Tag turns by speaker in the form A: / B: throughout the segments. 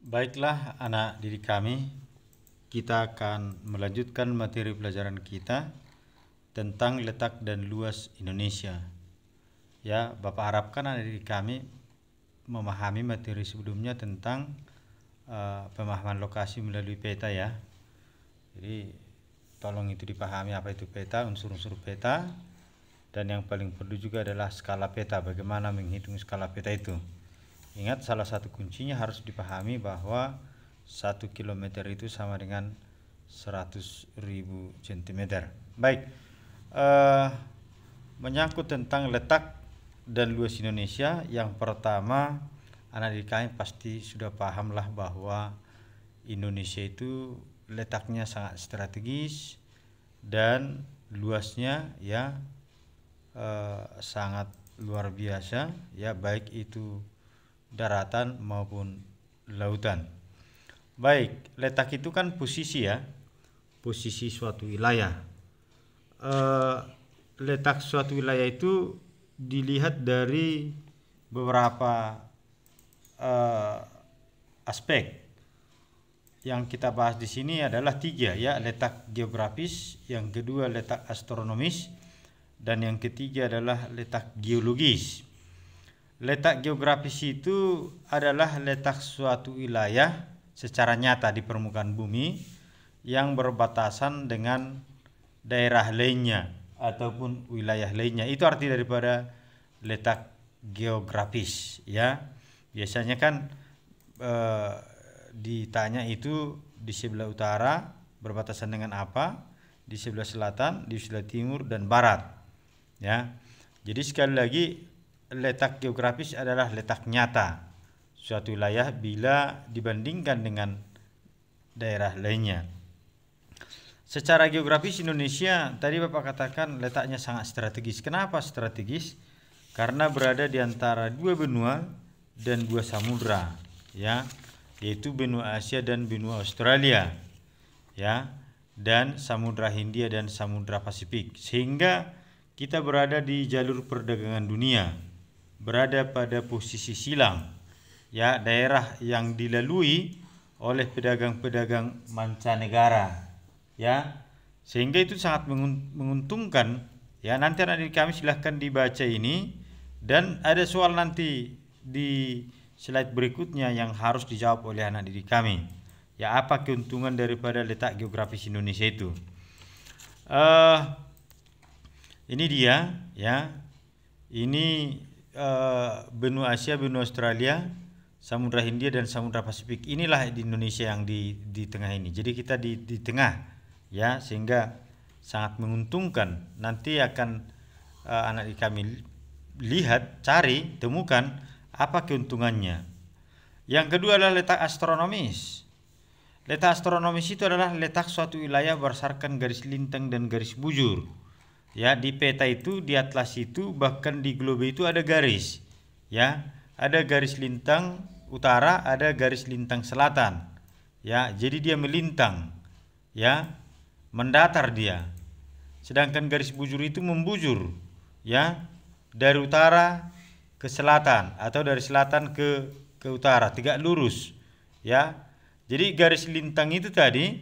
A: Baiklah anak didik kami, kita akan melanjutkan materi pelajaran kita tentang letak dan luas Indonesia. Ya, Bapak harapkan anak didik kami memahami materi sebelumnya tentang pemahaman lokasi melalui peta ya. Jadi tolong itu dipahami apa itu peta, unsur-unsur peta, dan yang paling perlu juga adalah skala peta, bagaimana menghitung skala peta itu. Ingat, salah satu kuncinya harus dipahami bahwa 1 km itu sama dengan 100.000 cm. Baik, menyangkut tentang letak dan luas Indonesia, yang pertama anak didik kami pasti sudah pahamlah bahwa Indonesia itu letaknya sangat strategis dan luasnya ya sangat luar biasa ya, baik itu daratan maupun lautan. Baik, letak itu kan posisi ya, posisi suatu wilayah. Letak suatu wilayah itu dilihat dari beberapa aspek. Yang kita bahas di sini adalah 3 ya, letak geografis, yang kedua letak astronomis, dan yang ketiga adalah letak geologis. Letak geografis itu adalah letak suatu wilayah secara nyata di permukaan bumi yang berbatasan dengan daerah lainnya ataupun wilayah lainnya. Itu arti daripada letak geografis ya. Biasanya kan ditanya itu di sebelah utara berbatasan dengan apa, di sebelah selatan, di sebelah timur dan barat ya. Jadi sekali lagi, letak geografis adalah letak nyata suatu wilayah bila dibandingkan dengan daerah lainnya. Secara geografis Indonesia tadi Bapak katakan letaknya sangat strategis. Kenapa strategis? Karena berada di antara 2 benua dan 2 samudra ya, yaitu benua Asia dan benua Australia ya, dan Samudra Hindia dan Samudra Pasifik, sehingga kita berada di jalur perdagangan dunia, berada pada posisi silang ya, daerah yang dilalui oleh pedagang-pedagang mancanegara ya, sehingga itu sangat menguntungkan ya. Nanti anak didik kami silahkan dibaca ini, dan ada soal nanti di slide berikutnya yang harus dijawab oleh anak didik kami ya, apa keuntungan daripada letak geografis Indonesia itu. Ini dia ya, ini benua Asia, benua Australia, Samudra Hindia dan Samudra Pasifik. Inilah di Indonesia yang di tengah ini. Jadi kita di tengah ya, sehingga sangat menguntungkan. Nanti akan anak didik kami lihat, cari, temukan apa keuntungannya. Yang kedua adalah letak astronomis. Letak astronomis itu adalah letak suatu wilayah berdasarkan garis lintang dan garis bujur. Ya, di peta itu, di atlas itu, bahkan di globe itu ada garis. Ya, ada garis lintang utara, ada garis lintang selatan. Ya, jadi dia melintang. Ya, mendatar dia. Sedangkan garis bujur itu membujur. Ya, dari utara ke selatan atau dari selatan ke utara, tegak lurus ya. Jadi garis lintang itu tadi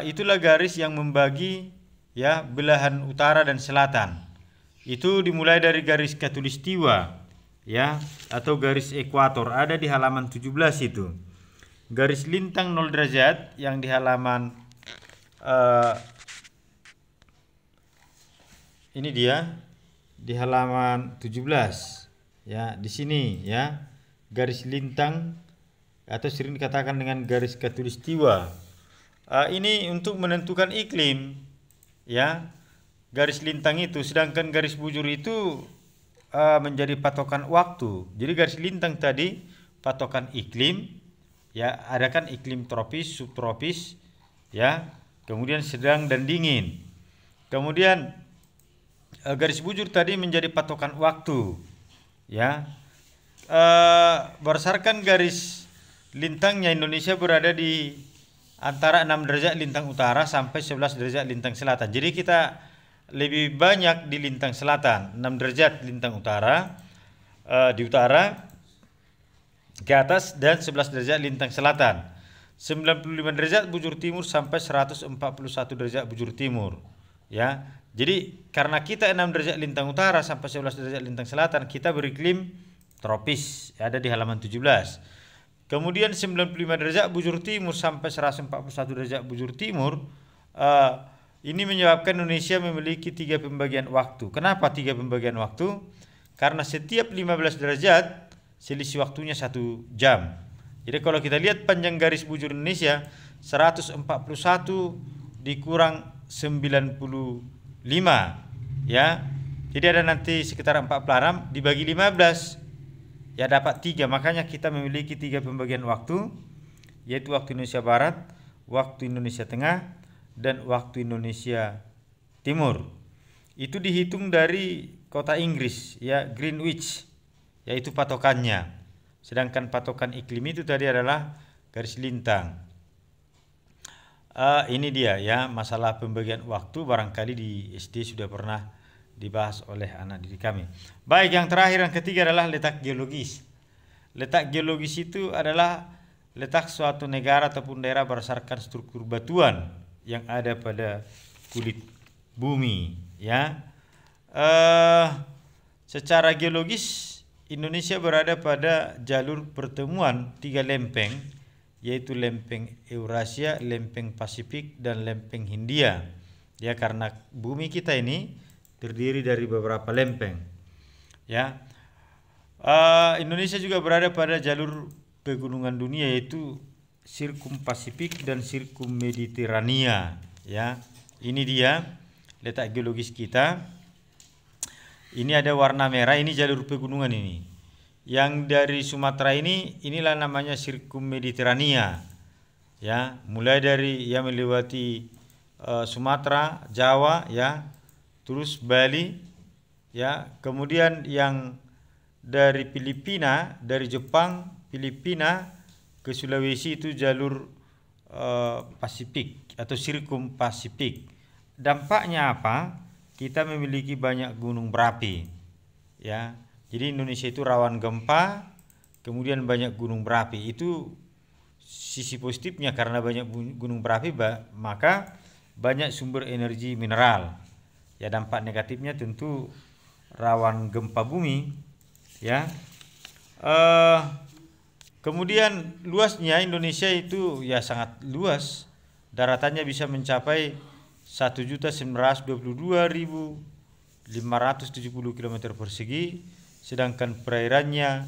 A: itulah garis yang membagi ya belahan utara dan selatan. Itu dimulai dari garis khatulistiwa ya, atau garis ekuator, ada di halaman 17 itu. Garis lintang 0 derajat yang di halaman ini dia di halaman 17 ya, di sini ya, garis lintang atau sering dikatakan dengan garis khatulistiwa. Ini untuk menentukan iklim ya, garis lintang itu. Sedangkan garis bujur itu menjadi patokan waktu. Jadi garis lintang tadi patokan iklim ya, ada kan iklim tropis, subtropis ya, kemudian sedang dan dingin. Kemudian garis bujur tadi menjadi patokan waktu ya. Berdasarkan garis lintangnya, Indonesia berada di antara 6 derajat lintang utara sampai 11 derajat lintang selatan. Jadi kita lebih banyak di lintang selatan, 6 derajat lintang utara di utara, ke atas dan 11 derajat lintang selatan. 95 derajat bujur timur sampai 141 derajat bujur timur. Ya. Jadi karena kita 6 derajat lintang utara sampai 11 derajat lintang selatan, kita beriklim tropis, ada di halaman 17. Kemudian 95 derajat bujur timur sampai 141 derajat bujur timur, ini menyebabkan Indonesia memiliki 3 pembagian waktu. Kenapa 3 pembagian waktu? Karena setiap 15 derajat selisih waktunya 1 jam. Jadi kalau kita lihat panjang garis bujur Indonesia 141 dikurang 95, ya. Jadi ada nanti sekitar 46 dibagi 15, ya dapat 3. Makanya kita memiliki 3 pembagian waktu, yaitu waktu Indonesia Barat, waktu Indonesia Tengah, dan waktu Indonesia Timur. Itu dihitung dari kota Inggris, ya, Greenwich, yaitu patokannya. Sedangkan patokan iklim itu tadi adalah garis lintang. Ini dia, ya, masalah pembagian waktu, barangkali di SD sudah pernah dibahas oleh anak didik kami. Baik, yang terakhir, yang ketiga adalah letak geologis. Letak geologis itu adalah letak suatu negara ataupun daerah berdasarkan struktur batuan yang ada pada kulit bumi, ya. Secara geologis Indonesia berada pada jalur pertemuan 3 lempeng, yaitu lempeng Eurasia, lempeng Pasifik, dan lempeng Hindia. Ya, karena bumi kita ini terdiri dari beberapa lempeng. Ya, Indonesia juga berada pada jalur pegunungan dunia, yaitu Sirkum Pasifik dan Sirkum Mediterania. Ya, ini dia letak geologis kita. Ini ada warna merah, ini jalur pegunungan ini. Yang dari Sumatera inilah namanya Sirkum Mediterania. Ya, mulai dari yang melewati Sumatera, Jawa, ya, terus Bali, ya, kemudian yang dari Filipina, dari Jepang, Filipina ke Sulawesi itu jalur Pasifik atau Sirkum Pasifik. Dampaknya apa? Kita memiliki banyak gunung berapi, ya. Jadi Indonesia itu rawan gempa, kemudian banyak gunung berapi. Itu sisi positifnya, karena banyak gunung berapi maka banyak sumber energi mineral. Ya, dampak negatifnya tentu rawan gempa bumi, ya. Kemudian luasnya Indonesia itu ya sangat luas. Daratannya bisa mencapai 1.922.570 km persegi, sedangkan perairannya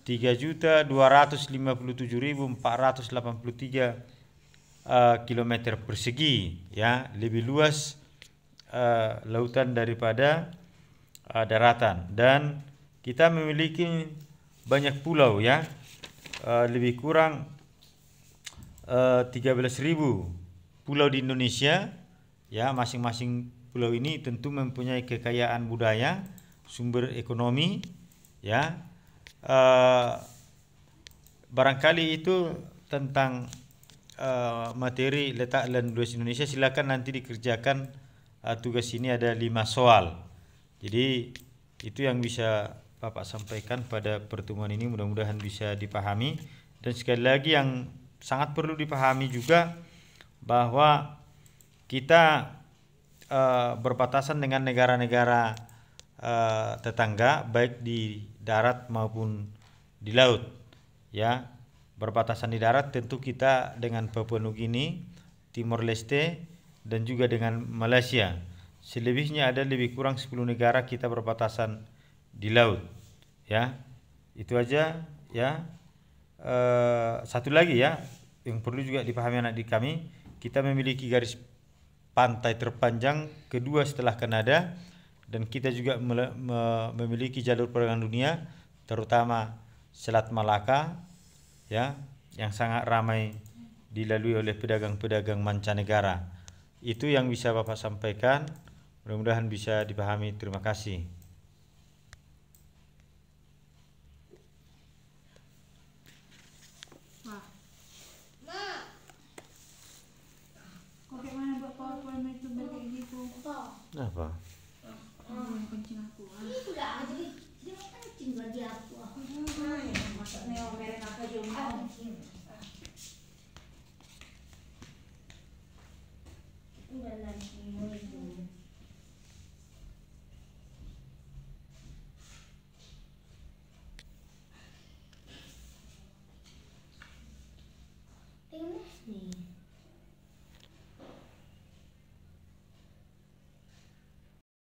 A: 3.257.483 km persegi, ya, lebih luas lautan daripada daratan. Dan kita memiliki banyak pulau, ya, lebih kurang 13.000 pulau di Indonesia. Ya, masing-masing pulau ini tentu mempunyai kekayaan budaya, sumber ekonomi, ya. Barangkali itu tentang materi letak land luas Indonesia. Silakan nanti dikerjakan tugas ini, ada 5 soal. Jadi itu yang bisa Bapak sampaikan pada pertemuan ini, mudah-mudahan bisa dipahami. Dan sekali lagi yang sangat perlu dipahami juga bahwa kita berbatasan dengan negara-negara tetangga, baik di darat maupun di laut, ya. Berbatasan di darat tentu kita dengan Papua Nugini, Timor Leste, dan juga dengan Malaysia. Selebihnya ada lebih kurang 10 negara kita berbatasan di laut, ya. Itu aja, ya. Satu lagi, ya, yang perlu juga dipahami anak didik kami, kita memiliki garis pantai terpanjang kedua setelah Kanada, dan kita juga memiliki jalur perdagangan dunia, terutama Selat Malaka, ya, yang sangat ramai dilalui oleh pedagang-pedagang mancanegara. Itu yang bisa Bapak sampaikan, mudah-mudahan bisa dipahami. Terima kasih. Apa?
B: Kencing aku. Udah, jadi kencing lagi aku. Masuk neo merek apa?
C: Udah lagi.